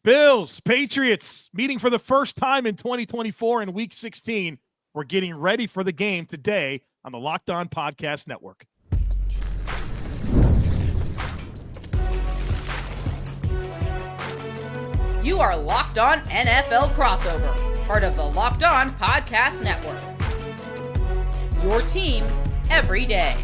Bills, Patriots meeting for the first time in 2024 in Week 16. We're getting ready for the game today on the Locked On Podcast Network. You are Locked On NFL Crossover, part of the Locked On Podcast Network. Your team every day.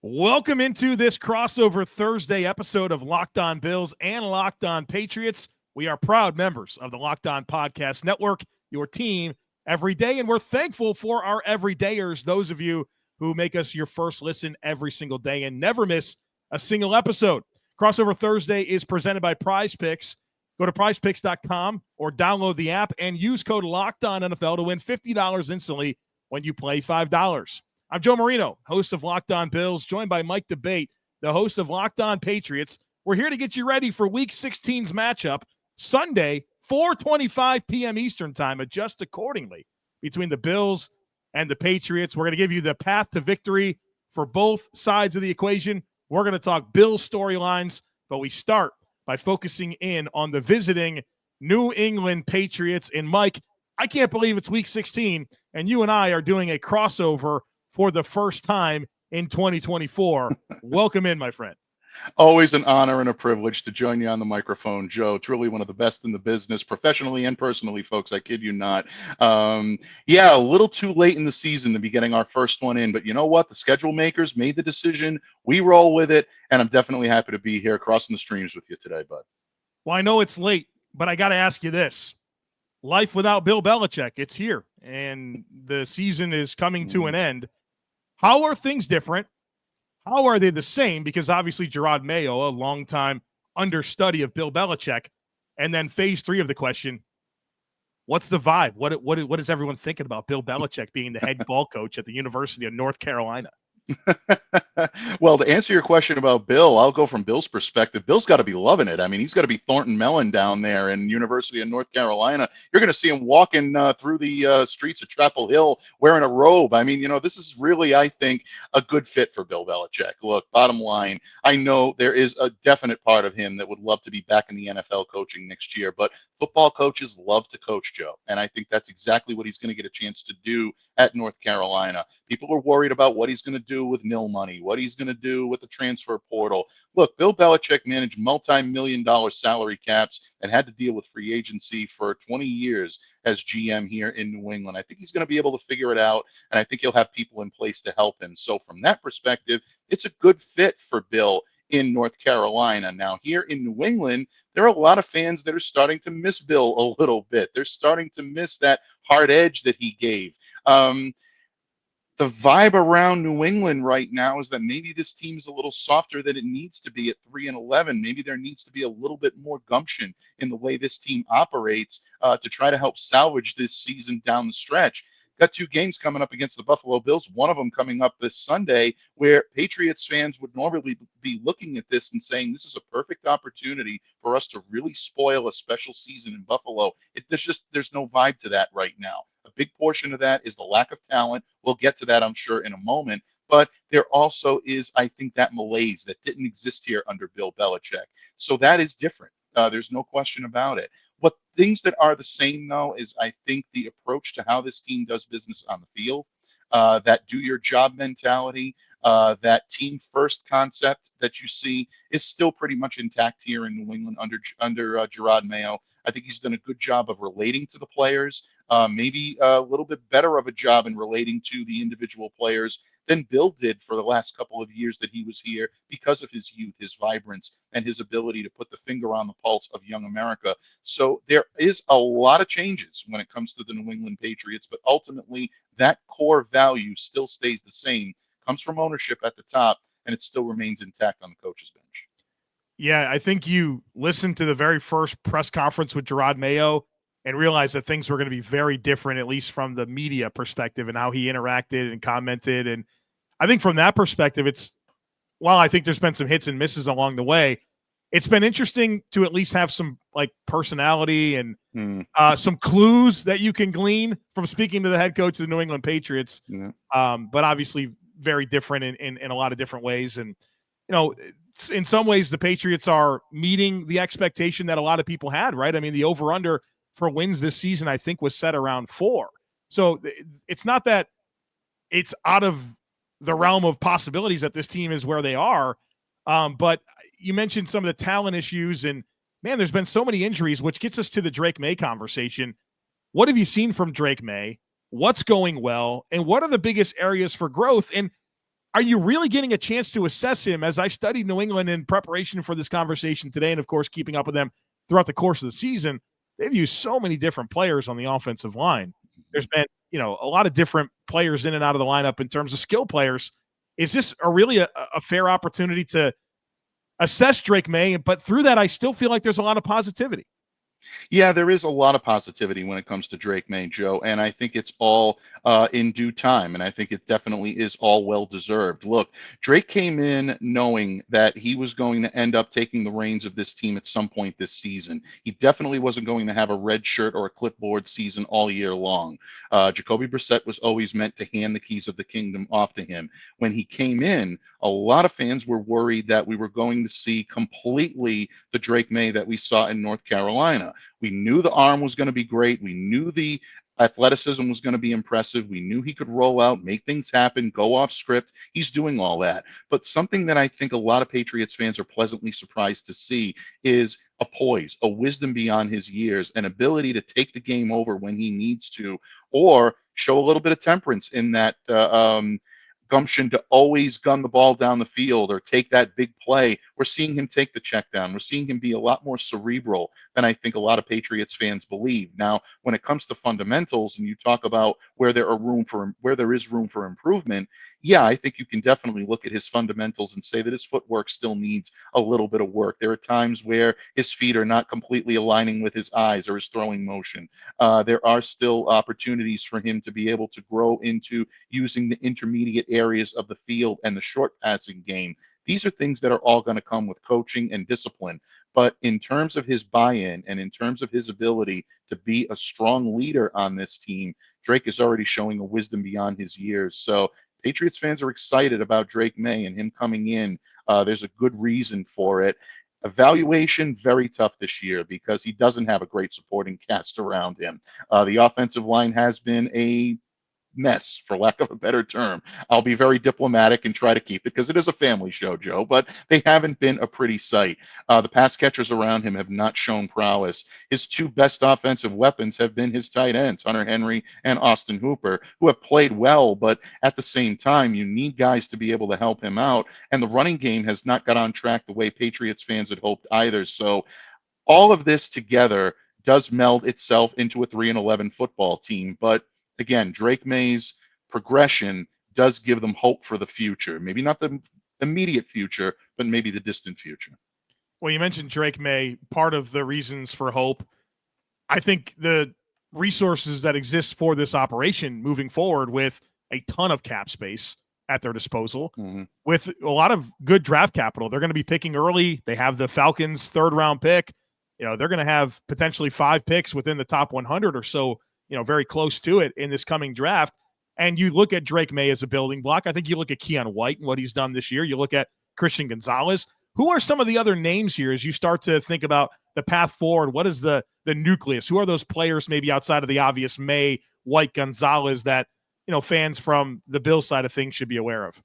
Welcome into this crossover Thursday episode of Locked On Bills and Locked On Patriots. We are proud members of the Locked On Podcast Network, your team every day, and we're thankful for our everydayers, those of you who make us your first listen every single day and never miss a single episode. Crossover Thursday is presented by Prize Picks. Go to prizepicks.com or download the app and use code LOCKEDONNFL to win $50 instantly when you play $5. I'm Joe Marino, host of Locked On Bills, joined by Mike DeBate, the host of Locked On Patriots. We're here to get you ready for Week 16's matchup, Sunday, 4:25 p.m. Eastern Time. Adjust accordingly between the Bills and the Patriots. We're going to give you the path to victory for both sides of the equation. We're going to talk Bills storylines, but we start by focusing in on the visiting New England Patriots. And Mike, I can't believe it's Week 16, and you and I are doing a crossover for the first time in 2024. Welcome in, my friend. Always an honor and a privilege to join you on the microphone, Joe. Truly one of the best in the business, professionally and personally, folks. I kid you not. Yeah, a little too late in the season to be getting our first one in, but you know what? The schedule makers made the decision. We roll with it, and I'm definitely happy to be here crossing the streams with you today, bud. Well, I know it's late, but I got to ask you this. Life without Bill Belichick, it's here, and the season is coming to an end. How are things different? How are they the same? Because obviously Jerod Mayo, a longtime understudy of Bill Belichick, and then phase 3 of the question, what's the vibe? What is everyone thinking about Bill Belichick being the head ball coach at the University of North Carolina? Well, to answer your question about Bill, I'll go from Bill's perspective. Bill's got to be loving it. I mean, he's got to be Thornton Mellon down there in University of North Carolina. You're going to see him walking through the streets of Chapel Hill wearing a robe. I mean, you know, this is really, I think, a good fit for Bill Belichick. Look, bottom line, I know there is a definite part of him that would love to be back in the NFL coaching next year, but football coaches love to coach, Joe. And I think that's exactly what he's going to get a chance to do at North Carolina. People are worried about what he's going to do with nil money, what he's going to do with the transfer portal. Look, Bill Belichick managed multi-million-dollar salary caps and had to deal with free agency for 20 years as GM here in New England. I think he's going to be able to figure it out, and I think he'll have people in place to help him. So from that perspective, it's a good fit for Bill in North Carolina. Now, here in New England, there are a lot of fans that are starting to miss Bill a little bit. They're starting to miss that hard edge that he gave. The vibe around New England right now is that maybe this team is a little softer than it needs to be at 3-11. Maybe there needs to be a little bit more gumption in the way this team operates to try to help salvage this season down the stretch. Got 2 games coming up against the Buffalo Bills, one of them coming up this Sunday, where Patriots fans would normally be looking at this and saying, this is a perfect opportunity for us to really spoil a special season in Buffalo. There's no vibe to that right now. A big portion of that is the lack of talent. We'll get to that, I'm sure, in a moment. But there also is, I think, that malaise that didn't exist here under Bill Belichick. So that is different. There's no question about it. What things that are the same, though, is I think the approach to how this team does business on the field, that do-your-job mentality, that team-first concept that you see is still pretty much intact here in New England under Jerod Mayo. I think he's done a good job of relating to the players, maybe a little bit better of a job in relating to the individual players than Bill did for the last couple of years that he was here because of his youth, his vibrance, and his ability to put the finger on the pulse of young America. So there is a lot of changes when it comes to the New England Patriots, but ultimately that core value still stays the same, comes from ownership at the top, and it still remains intact on the coach's bench. Yeah, I think you listened to the very first press conference with Jerod Mayo and realized that things were going to be very different, at least from the media perspective and how he interacted and commented. And I think from that perspective, while I think there's been some hits and misses along the way, it's been interesting to at least have some like personality and some clues that you can glean from speaking to the head coach of the New England Patriots. But obviously very different in a lot of different ways. And, you know, in some ways, the Patriots are meeting the expectation that a lot of people had, right? I mean, the over-under for wins this season, I think, was set around 4. So it's not that it's out of the realm of possibilities that this team is where they are. But you mentioned some of the talent issues, and man, there's been so many injuries, which gets us to the Drake Maye conversation. What have you seen from Drake Maye? What's going well? And what are the biggest areas for growth? And are you really getting a chance to assess him? As I studied New England in preparation for this conversation today, and of course, keeping up with them throughout the course of the season, they've used so many different players on the offensive line. There's been, a lot of different players in and out of the lineup in terms of skill players. Is this really a fair opportunity to assess Drake Maye? But through that, I still feel like there's a lot of positivity. Yeah, there is a lot of positivity when it comes to Drake Maye, Joe, and I think it's all in due time, and I think it definitely is all well-deserved. Look, Drake came in knowing that he was going to end up taking the reins of this team at some point this season. He definitely wasn't going to have a red shirt or a clipboard season all year long. Jacoby Brissett was always meant to hand the keys of the kingdom off to him. When he came in, a lot of fans were worried that we were going to see completely the Drake Maye that we saw in North Carolina. We knew the arm was going to be great. We knew the athleticism was going to be impressive. We knew he could roll out, make things happen, go off script. He's doing all that. But something that I think a lot of Patriots fans are pleasantly surprised to see is a poise, a wisdom beyond his years, an ability to take the game over when he needs to, or show a little bit of temperance in that gumption to always gun the ball down the field or take that big play. We're seeing him take the check down. We're seeing him be a lot more cerebral than I think a lot of Patriots fans believe. Now, when it comes to fundamentals and you talk about where there is room for improvement, yeah, I think you can definitely look at his fundamentals and say that his footwork still needs a little bit of work. There are times where his feet are not completely aligning with his eyes or his throwing motion. There are still opportunities for him to be able to grow into using the intermediate areas of the field and the short passing game. These are things that are all going to come with coaching and discipline. But in terms of his buy-in and in terms of his ability to be a strong leader on this team, Drake is already showing a wisdom beyond his years. So Patriots fans are excited about Drake Maye and him coming in. There's a good reason for it. Evaluation, very tough this year because he doesn't have a great supporting cast around him. The offensive line has been a mess, for lack of a better term. I'll be very diplomatic and try to keep it because it is a family show, Joe, but they haven't been a pretty sight. The pass catchers around him have not shown prowess. His two best offensive weapons have been his tight ends, Hunter Henry and Austin Hooper, who have played well, but at the same time, you need guys to be able to help him out. And the running game has not got on track the way Patriots fans had hoped either. So all of this together does meld itself into a 3-11 football team. But again, Drake Maye's progression does give them hope for the future. Maybe not the immediate future, but maybe the distant future. Well, you mentioned Drake Maye. Part of the reasons for hope, I think the resources that exist for this operation moving forward with a ton of cap space at their disposal, with a lot of good draft capital. They're going to be picking early. They have the Falcons' 3rd-round pick. They're going to have potentially 5 picks within the top 100 or so, very close to it in this coming draft. And you look at Drake Maye as a building block. I think you look at Keon White and what he's done this year. You look at Christian Gonzalez. Who are some of the other names here as you start to think about the path forward? What is the nucleus? Who are those players maybe outside of the obvious Maye, White, Gonzalez that, fans from the Bills side of things should be aware of?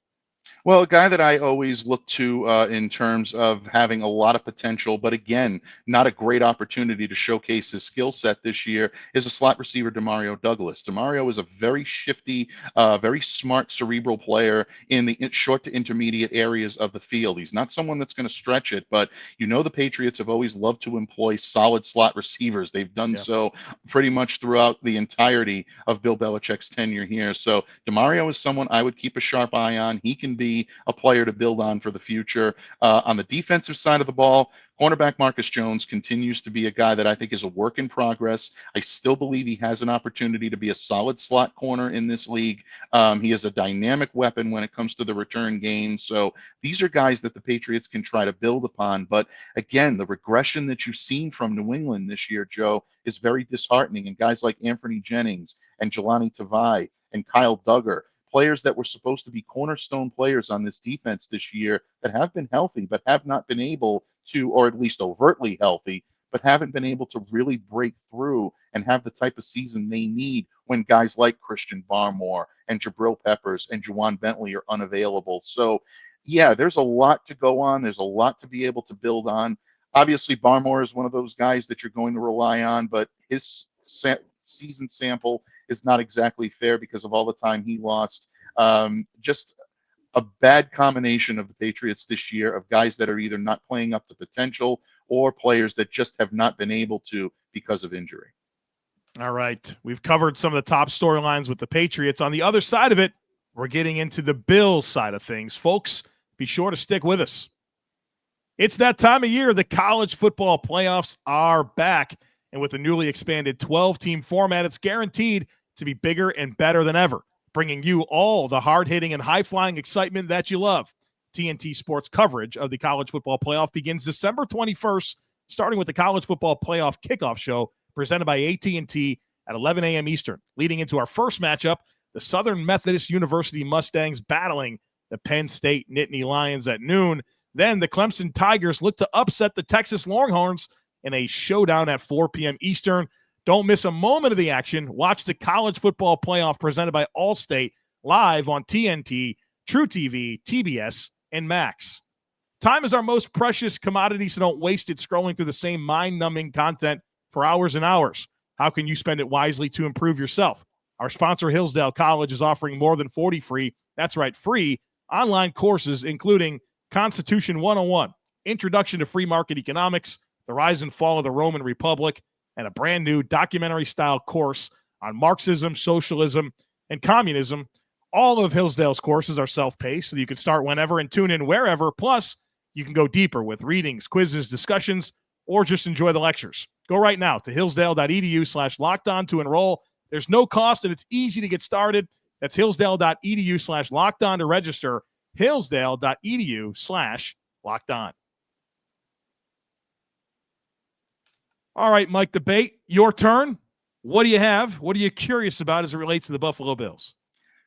Well, a guy that I always look to in terms of having a lot of potential, but again, not a great opportunity to showcase his skill set this year is a slot receiver, Demario Douglas. Demario is a very shifty, very smart, cerebral player in the short to intermediate areas of the field. He's not someone that's going to stretch it, but the Patriots have always loved to employ solid slot receivers. They've done so pretty much throughout the entirety of Bill Belichick's tenure here. So Demario is someone I would keep a sharp eye on. He can be a player to build on for the future. On the defensive side of the ball, cornerback Marcus Jones continues to be a guy that I think is a work in progress. I still believe he has an opportunity to be a solid slot corner in this league. He is a dynamic weapon when it comes to the return game. So these are guys that the Patriots can try to build upon. But again, the regression that you've seen from New England this year, Joe, is very disheartening. And guys like Anthony Jennings and Jelani Tavai and Kyle Duggar, players that were supposed to be cornerstone players on this defense this year that have been healthy, but have not been able to, or at least overtly healthy, but haven't been able to really break through and have the type of season they need when guys like Christian Barmore and Jabril Peppers and Juwan Bentley are unavailable. So, yeah, there's a lot to go on. There's a lot to be able to build on. Obviously, Barmore is one of those guys that you're going to rely on, but his season sample is not exactly fair because of all the time he lost. Just a bad combination of the Patriots this year of guys that are either not playing up to potential or players that just have not been able to because of injury. All right. We've covered some of the top storylines with the Patriots. On the other side of it, we're getting into the Bills side of things. Folks, be sure to stick with us. It's that time of year. The college football playoffs are back. And with the newly expanded 12-team format, it's guaranteed to be bigger and better than ever, bringing you all the hard-hitting and high-flying excitement that you love. TNT Sports coverage of the college football playoff begins December 21st, starting with the college football playoff kickoff show presented by AT&T at 11 a.m. Eastern. Leading into our first matchup, the Southern Methodist University Mustangs battling the Penn State Nittany Lions at noon. Then the Clemson Tigers look to upset the Texas Longhorns in a showdown at 4 p.m. Eastern. Don't miss a moment of the action. Watch the college football playoff presented by Allstate live on TNT, True TV, TBS, and Max. Time is our most precious commodity, so don't waste it scrolling through the same mind-numbing content for hours and hours. How can you spend it wisely to improve yourself? Our sponsor, Hillsdale College, is offering more than 40 free, that's right, free online courses, including Constitution 101, Introduction to Free Market Economics, The Rise and Fall of the Roman Republic, and a brand new documentary-style course on Marxism, socialism, and communism. All of Hillsdale's courses are self-paced, so you can start whenever and tune in wherever. Plus, you can go deeper with readings, quizzes, discussions, or just enjoy the lectures. Go right now to hillsdale.edu/lockedon to enroll. There's no cost, and it's easy to get started. That's hillsdale.edu/lockedon to register. hillsdale.edu/lockedon. All right, Mike Debate, your turn. What do you have? What are you curious about as it relates to the Buffalo Bills?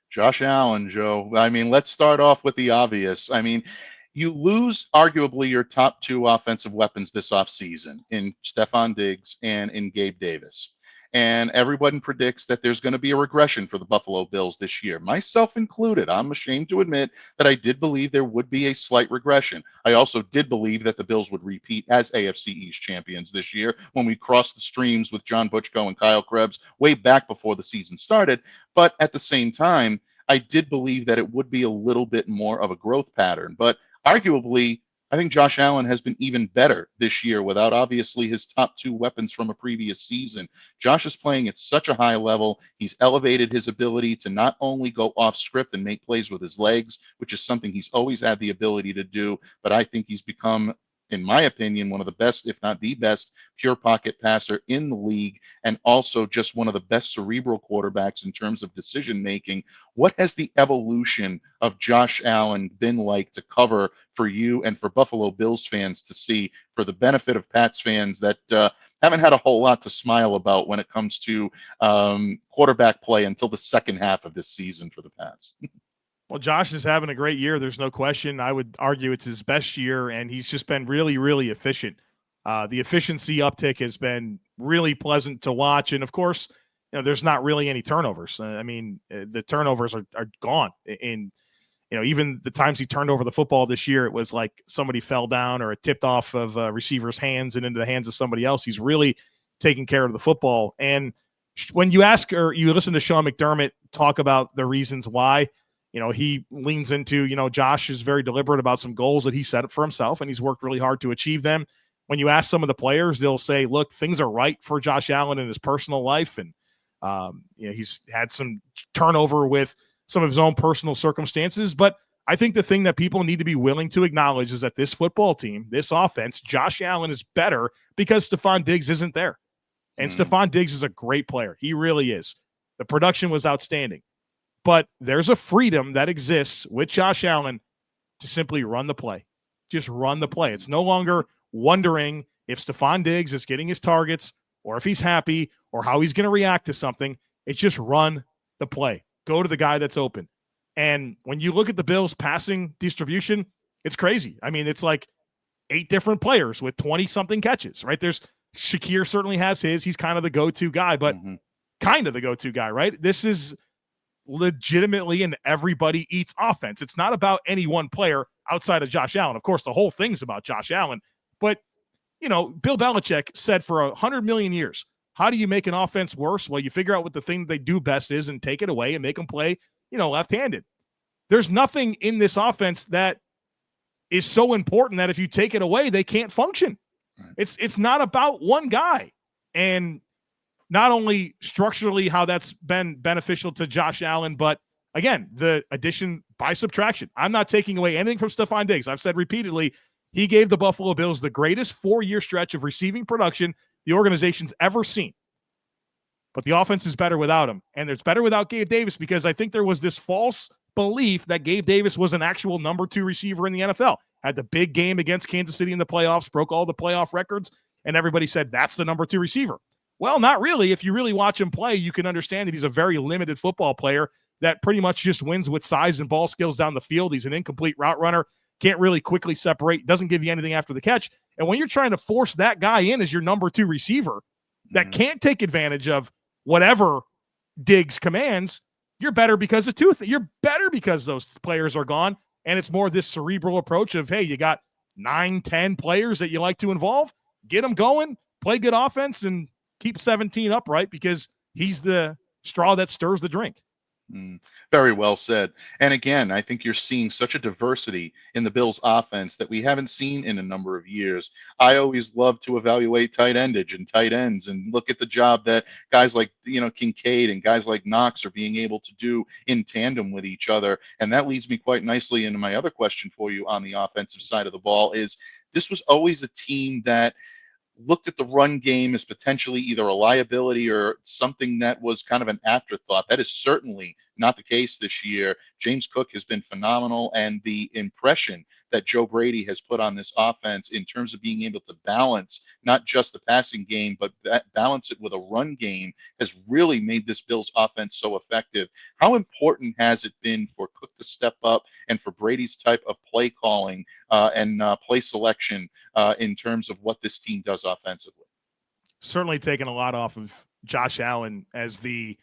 Josh Allen, Joe. I mean, let's start off with the obvious. I mean, you lose arguably your top two offensive weapons this offseason in Stephon Diggs and in Gabe Davis. And everyone predicts that there's going to be a regression for the Buffalo Bills this year, myself included. I'm ashamed to admit that I did believe there would be a slight regression. I also did believe that the Bills would repeat as AFC East champions this year when we crossed the streams with John Butchko and Kyle Krebs way back before the season started. But at the same time, I did believe that it would be a little bit more of a growth pattern. But arguably, I think Josh Allen has been even better this year without obviously his top two weapons from a previous season. Josh is playing at such a high level. He's elevated his ability to not only go off script and make plays with his legs, which is something he's always had the ability to do, but I think he's become, in my opinion, one of the best, if not the best, pure pocket passer in the league, and also just one of the best cerebral quarterbacks in terms of decision making. What has the evolution of Josh Allen been like to cover for you and for Buffalo Bills fans to see, for the benefit of Pats fans that haven't had a whole lot to smile about when it comes to quarterback play until the second half of this season for the Pats? Well, Josh is having a great year. There's no question. I would argue it's his best year, and he's just been really, really efficient. The efficiency uptick has been really pleasant to watch. And, of course, there's not really any turnovers. I mean, the turnovers are gone. And, even the times he turned over the football this year, it was like somebody fell down or it tipped off of a receiver's hands and into the hands of somebody else. He's really taking care of the football. And when you ask or you listen to Sean McDermott talk about the reasons why, he leans into, Josh is very deliberate about some goals that he set up for himself, and he's worked really hard to achieve them. When you ask some of the players, they'll say, look, things are right for Josh Allen in his personal life. And, he's had some turnover with some of his own personal circumstances. But I think the thing that people need to be willing to acknowledge is that this football team, this offense, Josh Allen is better because Stephon Diggs isn't there. And Stephon Diggs is a great player. He really is. The production was outstanding. But there's a freedom that exists with Josh Allen to simply run the play. Just run the play. It's no longer wondering if Stephon Diggs is getting his targets or if he's happy or how he's going to react to something. It's just run the play. Go to the guy that's open. And when you look at the Bills' passing distribution, it's crazy. I mean, it's like 8 different players with 20-something catches, right? There's Shakir certainly has his. He's kind of the go-to guy, but kind of the go-to guy, right? This is legitimately an everybody eats offense. It's not about any one player outside of Josh Allen. Of course, the whole thing's about Josh Allen. But, Bill Belichick said for 100 million years, how do you make an offense worse? Well, you figure out what the thing they do best is and take it away and make them play, left-handed. There's nothing in this offense that is so important that if you take it away, they can't function. Right. It's not about one guy. And not only structurally how that's been beneficial to Josh Allen, but again, the addition by subtraction. I'm not taking away anything from Stephon Diggs. I've said repeatedly, he gave the Buffalo Bills the greatest 4-year stretch of receiving production the organization's ever seen. But the offense is better without him. And it's better without Gabe Davis because I think there was this false belief that Gabe Davis was an actual number 2 receiver in the NFL. Had the big game against Kansas City in the playoffs, broke all the playoff records, and everybody said that's the number 2 receiver. Well, not really. If you really watch him play, you can understand that he's a very limited football player that pretty much just wins with size and ball skills down the field. He's an incomplete route runner, can't really quickly separate, doesn't give you anything after the catch. And when you're trying to force that guy in as your number 2 receiver that can't take advantage of whatever Diggs commands, you're better because of you're better because those players are gone. And it's more this cerebral approach of, hey, you got 9, 10 players that you like to involve, get them going, play good offense, and keep 17 upright because he's the straw that stirs the drink. Very well said. And again, I think you're seeing such a diversity in the Bills offense that we haven't seen in a number of years. I always love to evaluate tight endage and tight ends and look at the job that guys like, Kincaid and guys like Knox are being able to do in tandem with each other. And that leads me quite nicely into my other question for you on the offensive side of the ball is this was always a team that looked at the run game as potentially either a liability or something that was kind of an afterthought. That is certainly not the case this year. James Cook has been phenomenal, and the impression that Joe Brady has put on this offense in terms of being able to balance not just the passing game, but balance it with a run game has really made this Bills offense so effective. How important has it been for Cook to step up and for Brady's type of play calling and play selection in terms of what this team does offensively? Certainly taking a lot off of Josh Allen as the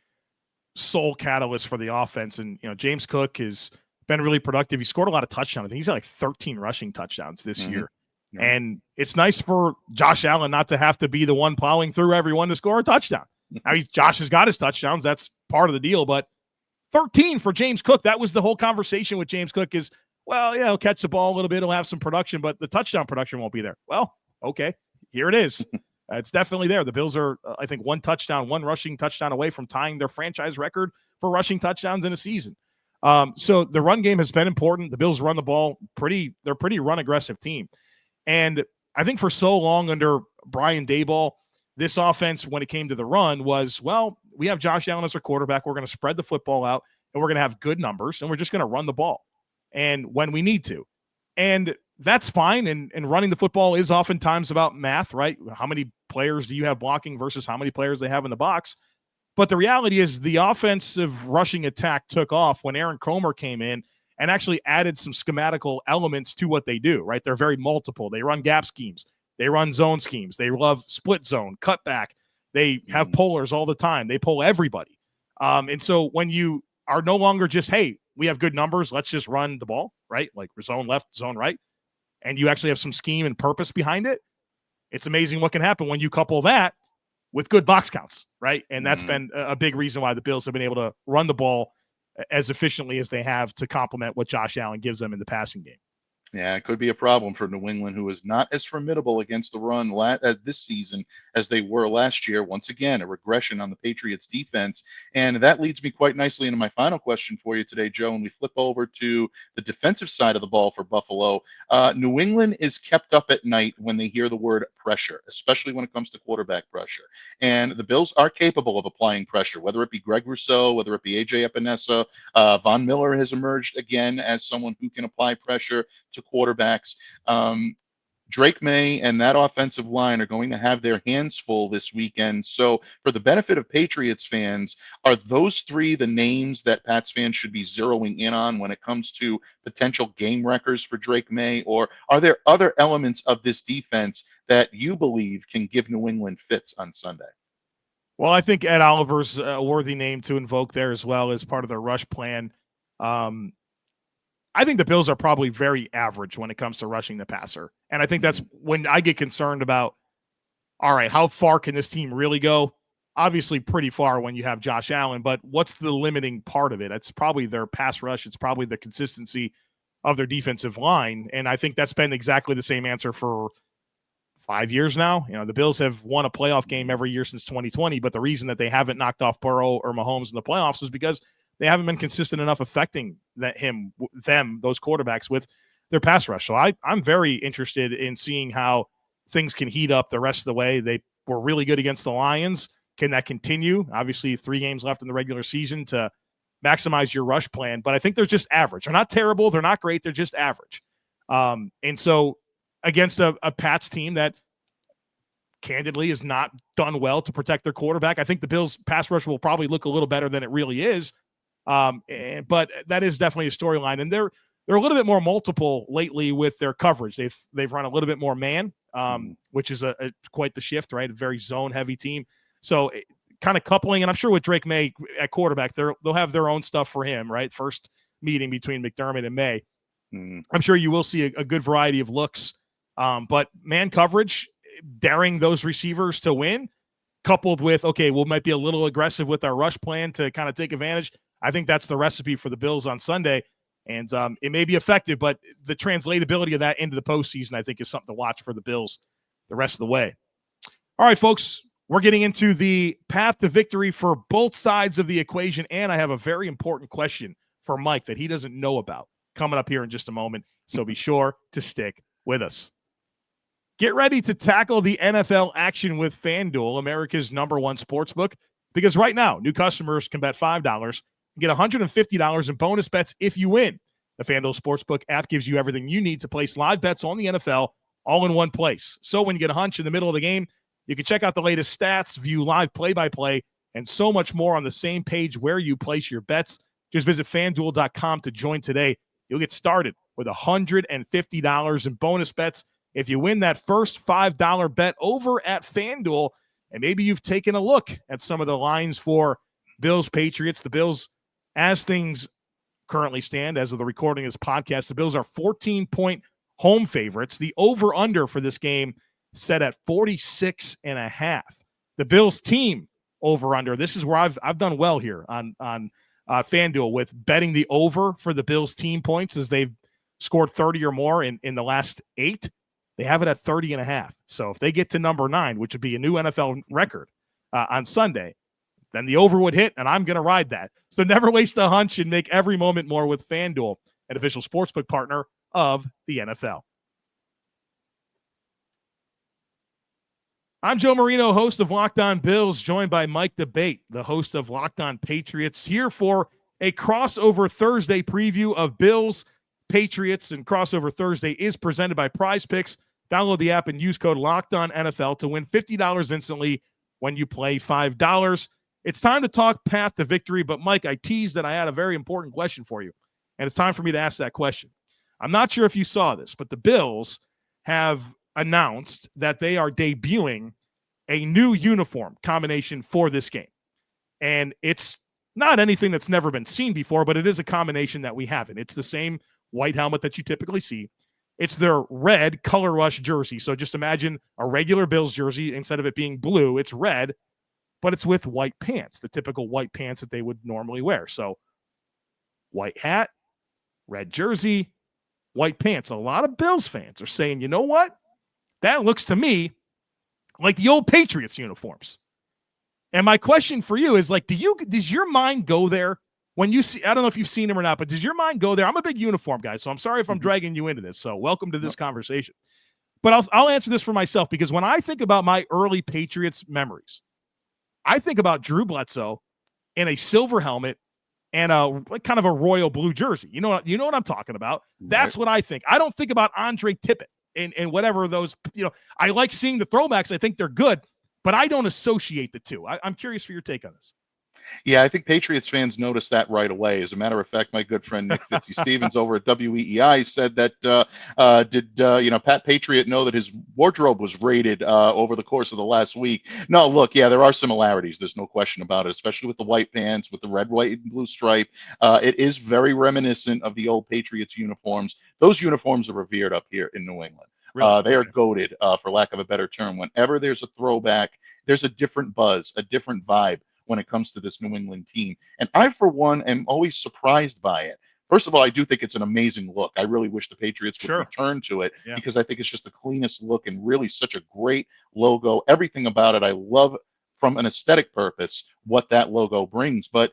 sole catalyst for the offense. And, James Cook has been really productive. He scored a lot of touchdowns. I think he's got like 13 rushing touchdowns this year. Yeah. And it's nice for Josh Allen not to have to be the one plowing through everyone to score a touchdown. Now, Josh has got his touchdowns. That's part of the deal. But 13 for James Cook, that was the whole conversation with James Cook is, well, yeah, he'll catch the ball a little bit. He'll have some production, but the touchdown production won't be there. Well, okay, here it is. It's definitely there. The Bills are, I think, one rushing touchdown away from tying their franchise record for rushing touchdowns in a season. So the run game has been important. The Bills run the ball they're a pretty run-aggressive team. And I think for so long under Brian Daboll, this offense, when it came to the run, was, well, we have Josh Allen as our quarterback. We're going to spread the football out, and we're going to have good numbers, and we're just going to run the ball and when we need to. And that's fine. And running the football is oftentimes about math, right? How many players do you have blocking versus how many players they have in the box? But the reality is the offensive rushing attack took off when Aaron Cromer came in and actually added some schematical elements to what they do, right? They're very multiple. They run gap schemes. They run zone schemes. They love split zone, cutback. They have pullers all the time. They pull everybody. And so when you are no longer just, hey, we have good numbers, let's just run the ball, right? Like zone left, zone right. And you actually have some scheme and purpose behind it. It's amazing what can happen when you couple that with good box counts, right? And that's been a big reason why the Bills have been able to run the ball as efficiently as they have to complement what Josh Allen gives them in the passing game. Yeah, it could be a problem for New England, who is not as formidable against the run this season as they were last year. Once again, a regression on the Patriots defense. And that leads me quite nicely into my final question for you today, Joe. And we flip over to the defensive side of the ball for Buffalo. New England is kept up at night when they hear the word pressure, especially when it comes to quarterback pressure. And the Bills are capable of applying pressure, whether it be Greg Rousseau, whether it be A.J. Epinesa. Von Miller has emerged again as someone who can apply pressure to quarterbacks. Drake Maye and that offensive line are going to have their hands full this weekend. So, for the benefit of Patriots fans, are those three the names that Pats fans should be zeroing in on when it comes to potential game wreckers for Drake Maye? Or are there other elements of this defense that you believe can give New England fits on Sunday? Well, I think Ed Oliver's a worthy name to invoke there as well as part of their rush plan. I think the Bills are probably very average when it comes to rushing the passer. And I think that's when I get concerned about, all right, how far can this team really go? Obviously pretty far when you have Josh Allen, but what's the limiting part of it? It's probably their pass rush. It's probably the consistency of their defensive line. And I think that's been exactly the same answer for 5 years now. You know, the Bills have won a playoff game every year since 2020, but the reason that they haven't knocked off Burrow or Mahomes in the playoffs is because they haven't been consistent enough affecting those quarterbacks with their pass rush. So I'm very interested in seeing how things can heat up the rest of the way. They were really good against the Lions. Can that continue? Obviously, 3 games left in the regular season to maximize your rush plan, but I think they're just average. They're not terrible. They're not great. They're just average. And so against a Pats team that candidly has not done well to protect their quarterback, I think the Bills pass rush will probably look a little better than it really is. But that is definitely a storyline, and they're a little bit more multiple lately with their coverage. They've run a little bit more man, which is quite the shift, right? A very zone heavy team. So kind of coupling, and I'm sure with Drake Maye at quarterback, they'll have their own stuff for him, right? First meeting between McDermott and May. I'm sure you will see a good variety of looks, but man coverage, daring those receivers to win, coupled with, okay, we might be a little aggressive with our rush plan to kind of take advantage. I think that's the recipe for the Bills on Sunday, and it may be effective, but the translatability of that into the postseason, I think, is something to watch for the Bills the rest of the way. All right, folks, we're getting into the path to victory for both sides of the equation, and I have a very important question for Mike that he doesn't know about coming up here in just a moment, so be sure to stick with us. Get ready to tackle the NFL action with FanDuel, America's #1 sportsbook, because right now, new customers can bet $5 and get $150 in bonus bets if you win. The FanDuel Sportsbook app gives you everything you need to place live bets on the NFL all in one place. So when you get a hunch in the middle of the game, you can check out the latest stats, view live play-by-play, and so much more on the same page where you place your bets. Just visit FanDuel.com to join today. You'll get started with $150 in bonus bets if you win that first $5 bet over at FanDuel. And maybe you've taken a look at some of the lines for Bills Patriots. The Bills, as things currently stand, as of the recording of this podcast, the Bills are 14-point home favorites. The over-under for this game set at 46.5. The Bills team over-under. This is where I've done well here on FanDuel with betting the over for the Bills team points, as they've scored 30 or more in the last 8. They have it at 30.5. So if they get to number 9, which would be a new NFL record on Sunday, then the over would hit, and I'm going to ride that. So never waste a hunch and make every moment more with FanDuel, an official sportsbook partner of the NFL. I'm Joe Marino, host of Locked On Bills, joined by Mike Debate, the host of Locked On Patriots, here for a crossover Thursday preview of Bills Patriots. And crossover Thursday is presented by Prize Picks. Download the app and use code LOCKEDONNFL to win $50 instantly when you play $5. It's time to talk path to victory, but Mike, I teased that I had a very important question for you, and it's time for me to ask that question. I'm not sure if you saw this, but the Bills have announced that they are debuting a new uniform combination for this game. And it's not anything that's never been seen before, but it is a combination that we haven't. It's the same white helmet that you typically see. It's their red color rush jersey. So just imagine a regular Bills jersey. Instead of it being blue, it's red, but it's with white pants, the typical white pants that they would normally wear. So white hat, red jersey, white pants. A lot of Bills fans are saying, you know what? That looks to me like the old Patriots uniforms. And my question for you is, like, does your mind go there when you see, I don't know if you've seen them or not, but does your mind go there? I'm a big uniform guy, so I'm sorry if I'm dragging you into this. So welcome to this conversation. But I'll answer this for myself, because when I think about my early Patriots memories, I think about Drew Bledsoe in a silver helmet and kind of a royal blue jersey. You know what I'm talking about? That's what I think. I don't think about Andre Tippett. and whatever those, I like seeing the throwbacks. I think they're good, but I don't associate the two. I'm curious for your take on this. Yeah, I think Patriots fans noticed that right away. As a matter of fact, my good friend Nick Fitzy-Stevens over at WEEI said that did Pat Patriot know that his wardrobe was raided over the course of the last week? No, look, yeah, there are similarities. There's no question about it, especially with the white pants, with the red, white, and blue stripe. It is very reminiscent of the old Patriots uniforms. Those uniforms are revered up here in New England. Really? They are goated, for lack of a better term. Whenever there's a throwback, there's a different buzz, a different vibe when it comes to this New England team. And I, for one, am always surprised by it. First of all, I do think it's an amazing look. I really wish the Patriots would return to it because I think it's just the cleanest look and really such a great logo. Everything about it, I love from an aesthetic purpose what that logo brings. But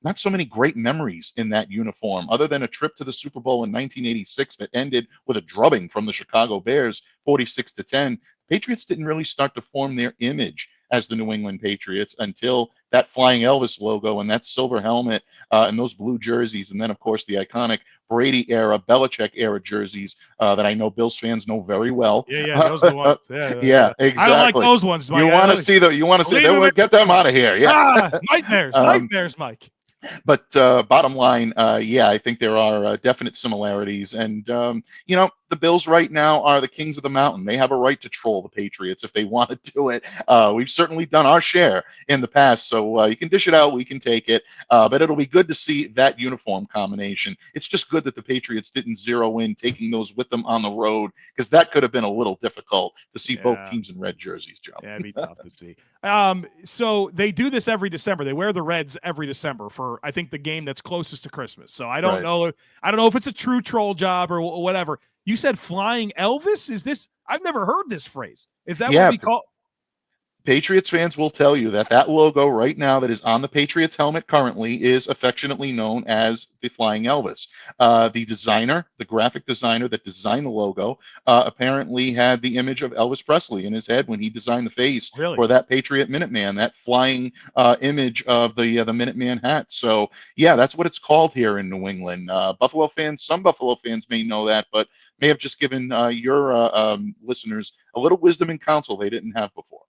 not so many great memories in that uniform, other than a trip to the Super Bowl in 1986 that ended with a drubbing from the Chicago Bears, 46-10. Patriots didn't really start to form their image as the New England Patriots until that Flying Elvis logo and that silver helmet and those blue jerseys. And then, of course, the iconic Brady era, Belichick era jerseys that I know Bills fans know very well. Yeah, those are the ones. Yeah, exactly. I don't like those ones, Mike. You want to see them, get them out of here. Yeah. Nightmares, Mike. But bottom line, I think there are definite similarities. And, the Bills right now are the kings of the mountain. They have a right to troll the Patriots if they want to do it. We've certainly done our share in the past. So you can dish it out. We can take it. But it'll be good to see that uniform combination. It's just good that the Patriots didn't zero in taking those with them on the road, because that could have been a little difficult to see both teams in red jerseys, Joe. Yeah, it'd be tough to see. So they do this every December. They wear the Reds every December for, I think, the game that's closest to Christmas. So I don't know. I don't know if it's a true troll job or whatever. You said Flying Elvis? Is this? I've never heard this phrase. Is that what we call? Patriots fans will tell you that logo right now that is on the Patriots helmet currently is affectionately known as the Flying Elvis. The designer, the graphic designer that designed the logo, apparently had the image of Elvis Presley in his head when he designed the face for that Patriot Minuteman, that flying image of the Minuteman hat. So, yeah, that's what it's called here in New England. Buffalo fans, some Buffalo fans may know that, but may have just given your listeners a little wisdom and counsel they didn't have before.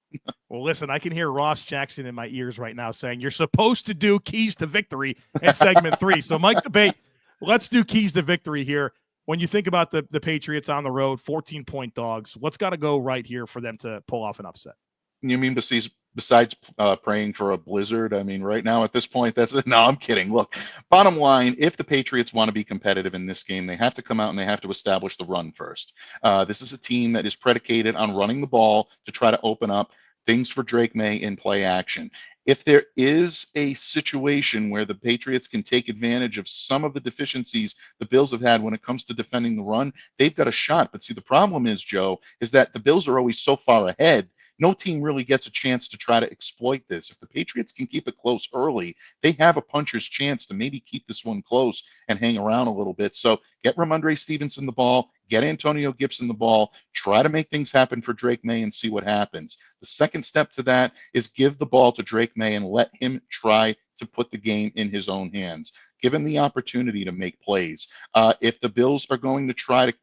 Well, listen, I can hear Ross Jackson in my ears right now saying you're supposed to do keys to victory in segment 3. So, Mike Debate, let's do keys to victory here. When you think about the Patriots on the road, 14-point dogs, what's got to go right here for them to pull off an upset? You mean besides praying for a blizzard? I mean, right now at this point, no, I'm kidding. Look, bottom line, if the Patriots want to be competitive in this game, they have to come out and they have to establish the run first. This is a team that is predicated on running the ball to try to open up things for Drake Maye in play action. If there is a situation where the Patriots can take advantage of some of the deficiencies the Bills have had when it comes to defending the run, they've got a shot. But see, the problem is, Joe, is that the Bills are always so far ahead. No team really gets a chance to try to exploit this. If the Patriots can keep it close early, they have a puncher's chance to maybe keep this one close and hang around a little bit. So get Ramondre Stevenson the ball, get Antonio Gibson the ball, try to make things happen for Drake Maye and see what happens. The second step to that is give the ball to Drake Maye and let him try to put the game in his own hands. Give him the opportunity to make plays. If the Bills are going to try to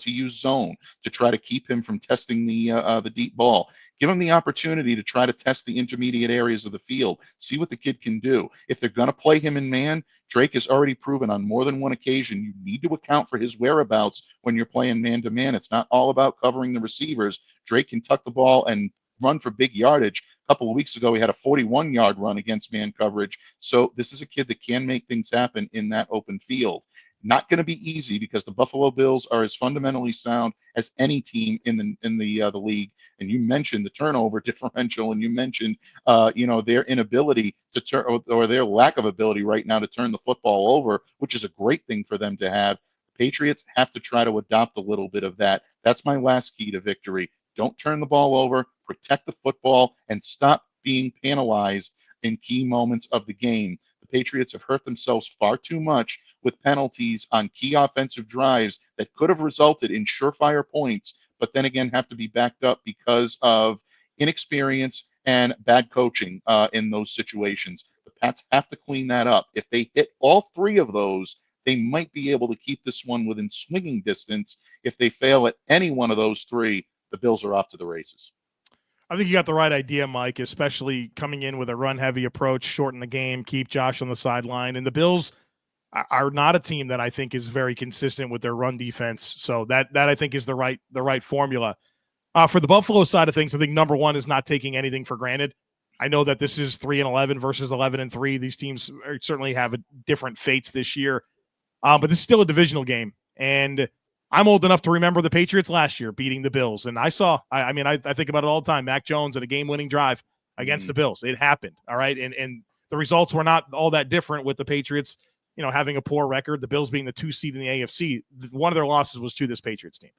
use zone to try to keep him from testing the deep ball, give him the opportunity to try to test the intermediate areas of the field, see what the kid can do. If they're going to play him in man, Drake has already proven on more than one occasion you need to account for his whereabouts when you're playing man-to-man. It's not all about covering the receivers. Drake can tuck the ball and run for big yardage. A couple of weeks ago, he had a 41-yard run against man coverage. So this is a kid that can make things happen in that open field. Not going to be easy because the Buffalo Bills are as fundamentally sound as any team in the league. And you mentioned the turnover differential, and you mentioned their inability to turn, or their lack of ability right now to turn the football over, which is a great thing for them to have. The Patriots have to try to adopt a little bit of that. That's my last key to victory. Don't turn the ball over, protect the football, and stop being penalized in key moments of the game. The Patriots have hurt themselves far too much with penalties on key offensive drives that could have resulted in surefire points, but then again have to be backed up because of inexperience and bad coaching in those situations. The Pats have to clean that up. If they hit all three of those, they might be able to keep this one within swinging distance. If they fail at any one of those three, the Bills are off to the races. I think you got the right idea, Mike, especially coming in with a run-heavy approach, shorten the game, keep Josh on the sideline. And the Bills are not a team that I think is very consistent with their run defense. So that I think is the right formula. For the Buffalo side of things, I think number one is not taking anything for granted. I know that this is 3-11 versus 11-3. These teams certainly have different fates this year, but this is still a divisional game. And I'm old enough to remember the Patriots last year beating the Bills. And I think about it all the time. Mac Jones at a game-winning drive against the Bills. It happened, all right? And the results were not all that different with the Patriots, having a poor record, the Bills being the 2 seed in the AFC. One of their losses was to this Patriots team.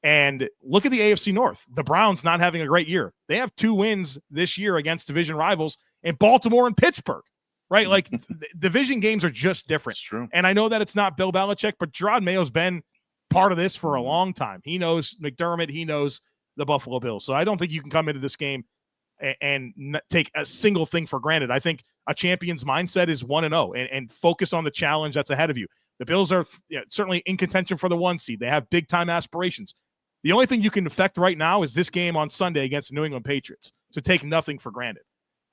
And look at the AFC North. The Browns not having a great year. They have 2 wins this year against division rivals in Baltimore and Pittsburgh, right? Like division games are just different. It's true. And I know that it's not Bill Belichick, but Jerod Mayo's been part of this for a long time. He knows McDermott. He knows the Buffalo Bills. So I don't think you can come into this game and take a single thing for granted. I think a champion's mindset is 1-0 and focus on the challenge that's ahead of you. The Bills are certainly in contention for the 1 seed. They have big-time aspirations. The only thing you can affect right now is this game on Sunday against the New England Patriots. So take nothing for granted.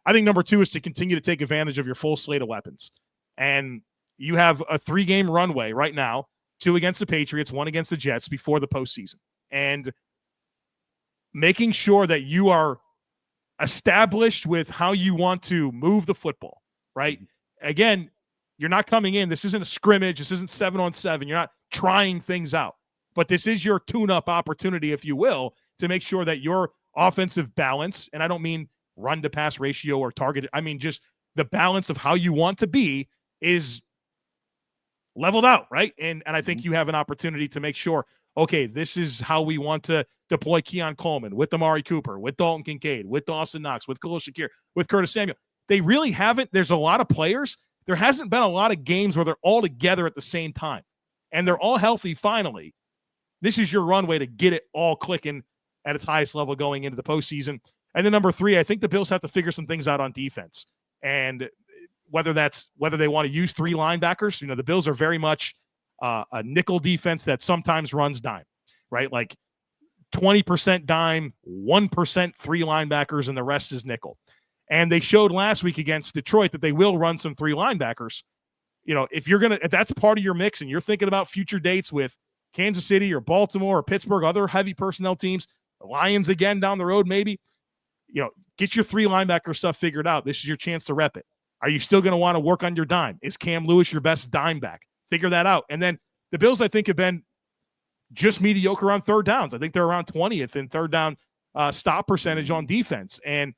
I think number 2 is to continue to take advantage of your full slate of weapons. And you have a 3-game runway right now, 2 against the Patriots, 1 against the Jets before the postseason. And making sure that you are established with how you want to move the football, right? Again, you're not coming in. This isn't a scrimmage. This isn't 7-on-7. You're not trying things out. But this is your tune-up opportunity, if you will, to make sure that your offensive balance, and I don't mean run-to-pass ratio or target, I mean just the balance of how you want to be is leveled out, right? And I think you have an opportunity to make sure, okay, this is how we want to deploy Keon Coleman with Amari Cooper, with Dalton Kincaid, with Dawson Knox, with Khalil Shakir, with Curtis Samuel. They really haven't. There's a lot of players. There hasn't been a lot of games where they're all together at the same time, and they're all healthy finally. This is your runway to get it all clicking at its highest level going into the postseason. And then number 3, I think the Bills have to figure some things out on defense. And whether they want to use 3 linebackers, the Bills are very much a nickel defense that sometimes runs dime, right? Like 20% dime, 1% 3 linebackers, and the rest is nickel. And they showed last week against Detroit that they will run some 3 linebackers. If that's part of your mix and you're thinking about future dates with Kansas City or Baltimore or Pittsburgh, other heavy personnel teams, the Lions again down the road maybe, get your 3 linebacker stuff figured out. This is your chance to rep it. Are you still going to want to work on your dime? Is Cam Lewis your best dime back? Figure that out. And then the Bills, I think, have been just mediocre on third downs. I think they're around 20th in third down stop percentage on defense. And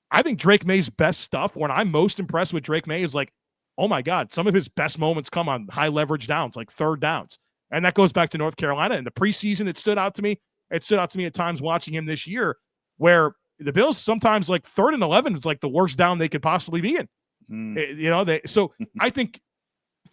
I think Drake Maye's best stuff, when I'm most impressed with Drake Maye, is like, oh my God, some of his best moments come on high leverage downs, like third downs. And that goes back to North Carolina. In the preseason, it stood out to me. It stood out to me at times watching him this year, where the Bills sometimes, like 3rd and 11 is like the worst down they could possibly be in. So I think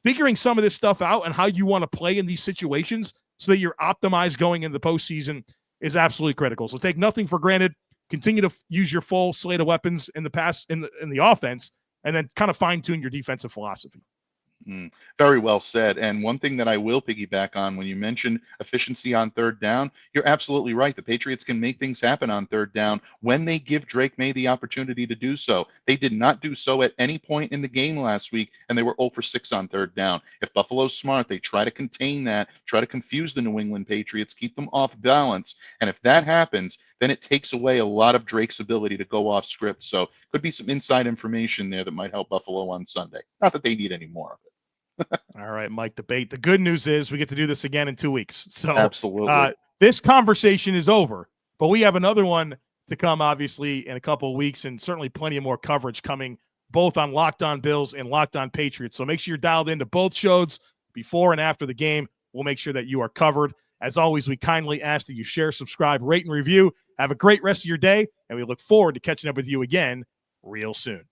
figuring some of this stuff out and how you want to play in these situations so that you're optimized going into the postseason is absolutely critical. So take nothing for granted. Continue to use your full slate of weapons in the offense, and then kind of fine tune your defensive philosophy. Very well said. And one thing that I will piggyback on, when you mentioned efficiency on third down, you're absolutely right. The Patriots can make things happen on third down when they give Drake Maye the opportunity to do so. They did not do so at any point in the game last week, and they were 0 for 6 on third down. If Buffalo's smart, they try to contain that, try to confuse the New England Patriots, keep them off balance. And if that happens, then it takes away a lot of Drake's ability to go off script. So could be some inside information there that might help Buffalo on Sunday. Not that they need any more of it. All right, Mike, debate. The good news is we get to do this again in 2 weeks. So absolutely. This conversation is over, but we have another one to come, obviously, in a couple of weeks, and certainly plenty of more coverage coming both on Locked On Bills and Locked On Patriots. So make sure you're dialed into both shows before and after the game. We'll make sure that you are covered. As always, we kindly ask that you share, subscribe, rate, and review. Have a great rest of your day, and we look forward to catching up with you again real soon.